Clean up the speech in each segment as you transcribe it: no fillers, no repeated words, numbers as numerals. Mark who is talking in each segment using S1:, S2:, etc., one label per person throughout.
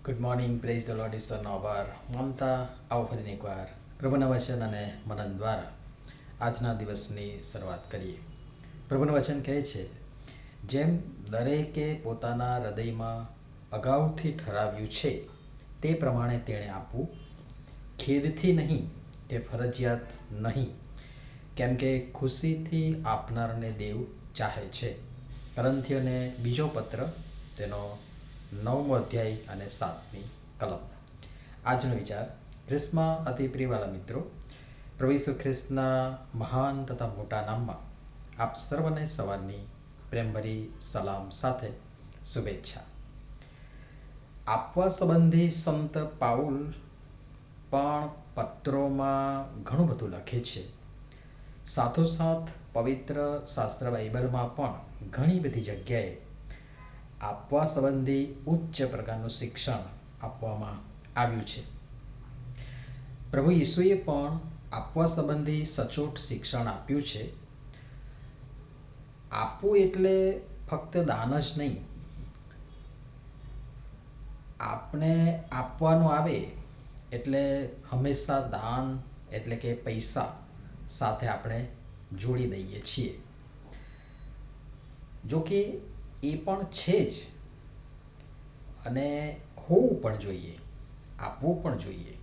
S1: Good morning, praise the Lord, ઈશ્વરનો આભાર માનતા આવો ફરીને એકવાર પ્રભુના વચન અને મનન દ્વારા આજના દિવસની શરૂઆત કરીએ. પ્રભુનું વચન કહે છે, જેમ દરેકે પોતાના હૃદયમાં અગાઉથી ઠરાવ્યું છે તે પ્રમાણે તેણે આપવું, ખેદથી નહીં કે ફરજિયાત નહીં, કેમ કે ખુશીથી આપનારને દેવ ચાહે છે. કરંથીઓને બીજો પત્ર તેનો 9મો અધ્યાય અને 7મી કલમ. આજનો વિચાર. ખ્રિસ્તમાં અતિ પ્રિયવાલા મિત્રો, પ્રભુ ઈસુ ખ્રિસ્તના મહાન તથા મોટા નામમાં આપ સર્વને સવારની પ્રેમભરી સલામ સાથે શુભેચ્છા. આપવા સંબંધી સંત પાઉલ પણ પત્રોમાં ઘણું બધું લખે છે. સાથોસાથ પવિત્ર શાસ્ત્ર બાઇબલમાં પણ ઘણી બધી જગ્યાએ આપવા સંબંધી ઉચ્ચ પ્રકારનું શિક્ષણ આપવામાં આવ્યું છે. પ્રભુ ઈસુએ પણ આપવા સંબંધી સચોટ શિક્ષણ આપ્યું છે. આપવું એટલે ફક્ત દાન જ નહીં. આપણે આપવાનું આવે એટલે હંમેશા દાન એટલે કે પૈસા સાથે આપણે જોડી દઈએ છીએ. જો કે એ પણ છે જ, અને હોવું પણ જોઈએ, આપવું પણ જોઈએ.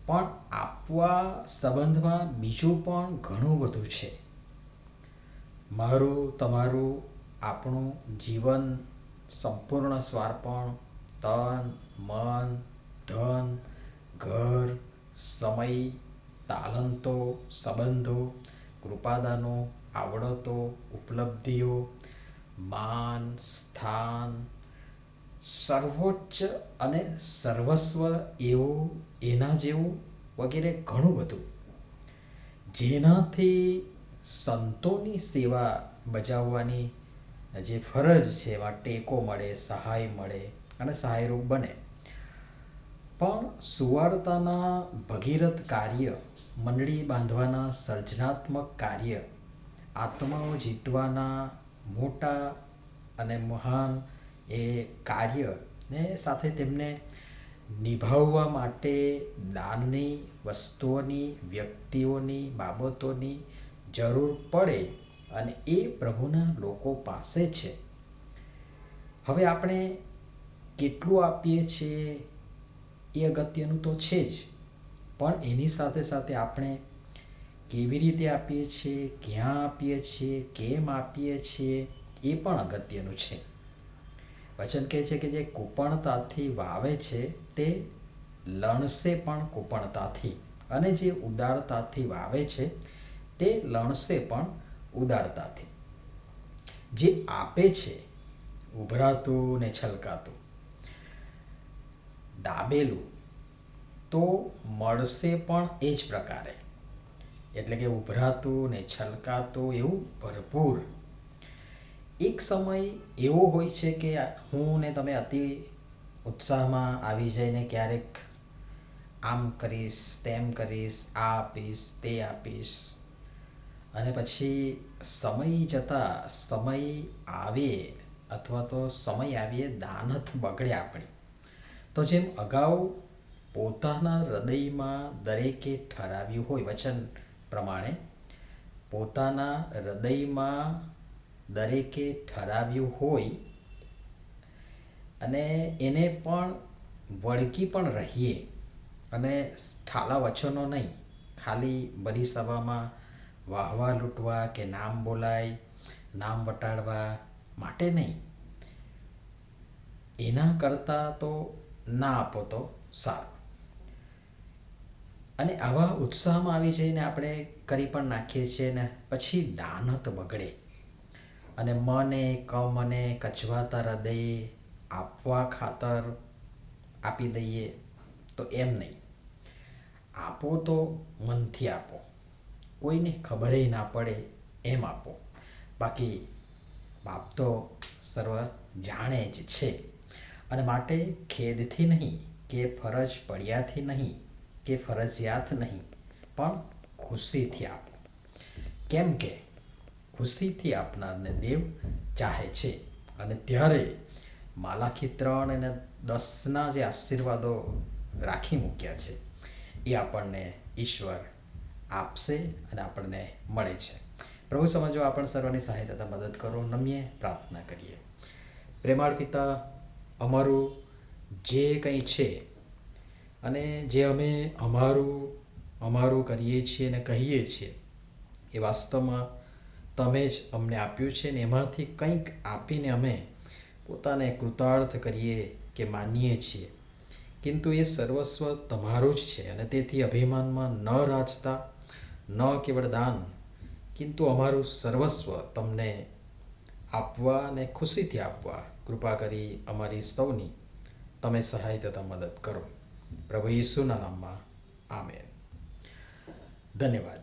S1: પણ આપવા સંબંધમાં બીજું પણ ઘણું બધું છે. મારું, તમારું, આપણું જીવન સંપૂર્ણ સ્વાર્પણ, તન, મન, ધન, ઘર, સમય, તાલંતો, સંબંધો, કૃપાદાનો, આવડતો, ઉપલબ્ધિઓ, માન, સ્થાન, સર્વોચ્ચ અને સર્વસ્વ એવું, એના જેવું વગેરે ઘણું બધું, જેનાથી સંતોની સેવા બજાવવાની જે ફરજ છે એમાં ટેકો મળે, સહાય મળે અને સહાયરૂપ બને. પણ સુવાર્તાના ભગીરથ કાર્ય, મંડળી બાંધવાના સર્જનાત્મક કાર્ય, આત્માઓ જીતવાના મોટા અને મહાન એ કાર્ય ને સાથે તેમને નિભાવવા માટે દાનની, વસ્તુઓની, વ્યક્તિઓની, બાબતોની જરૂર પડે, અને એ પ્રભુના લોકો પાસે છે. હવે આપણે કેટલું આપીએ છીએ એ અગત્યનું તો છે જ, પણ એની સાથે સાથે આપણે કેવી રીતે આપીએ છીએ, ક્યાં આપીએ છીએ, કેમ આપીએ છીએ એ પણ અગત્યનું છે. વચન કહે છે કે જે કૃપણતાથી વાવે છે તે લણશે પણ કૃપણતાથી, અને જે ઉદારતાથી વાવે છે તે લણશે પણ ઉદારતાથી. જે આપે છે ઉભરાતું ને છલકાતું, દાબેલું, તો મળશે પણ એ જ પ્રકારે. એટલે કે ઉભરાતું ને છલકાતું એવું ભરપૂર. એક સમય એવો હોય છે કે હું ને તમે અતિ ઉત્સાહમાં આવી જઈને ક્યારેક આમ કરીશ, તેમ કરીશ, આ આપીશ, તે આપીશ, અને પછી સમય જતાં, સમય આવે અથવા તો સમય આવીએ દાનત બગડે આપણી. તો જેમ અગાઉ પોતાના હૃદયમાં દરેકે ઠરાવ્યું હોય, વચન પ્રમાણે પોતાના હૃદયમાં દરેકે ઠરાવ્યું હોય, અને એને પણ વળગી પણ રહીએ, અને ઠાલા વચનો નહીં, ખાલી બધી સભામાં વાહવા લૂંટવા કે નામ બોલાય, નામ વટાડવા માટે નહીં. એના કરતાં તો ના આપો તો સારું. અને આવા ઉત્સાહમાં આવી જઈને આપણે કરી પણ નાખીએ છીએ ને પછી દાનત બગડે, અને મને કમને કચવાતા હૃદયે આપવા ખાતર આપી દઈએ. તો એમ નહીં. આપો તો મનથી આપો, કોઈને ખબર ના પડે એમ આપો. બાકી બાપ તો સર્વ જાણે જ છે. અને માટે ખેદથી નહીં કે ફરજ પડ્યાથી નહીં કે ફરજિયાત નહીં, પણ ખુશીથી આપો. કેમ કે ખુશીથી આપનારને દેવ ચાહે છે. અને ત્યારે માલાખી 3 અને 10ના જે આશીર્વાદો રાખી મૂક્યા છે એ આપણને ઈશ્વર આપશે અને આપણને મળે છે. પ્રભુ સમજો આપણ સર્વની સહાયતા તથા મદદ કરો. નમીએ પ્રાર્થના કરીએ. પ્રેમાળ પિતા, અમારું જે કંઈ છે અને જે અમે અમારું કરીએ છીએ અને કહીએ છીએ એ વાસ્તવમાં તમે જ અમને આપ્યું છે ને એમાંથી કંઈક આપીને અમે પોતાને કૃતાર્થ કરીએ કે માનીએ છીએ, કિંતુ એ સર્વસ્વ તમારું જ છે અને તેથી અભિમાનમાં ન રાજતા, ન કેવળ દાન, કિંતુ અમારું સર્વસ્વ તમને આપવા અને ખુશીથી આપવા કૃપા કરી અમારી સૌની તમે સહાય તથા મદદ કરો. પ્રભુ ઈસુના નામમાં આમેન. ધન્યવાદ.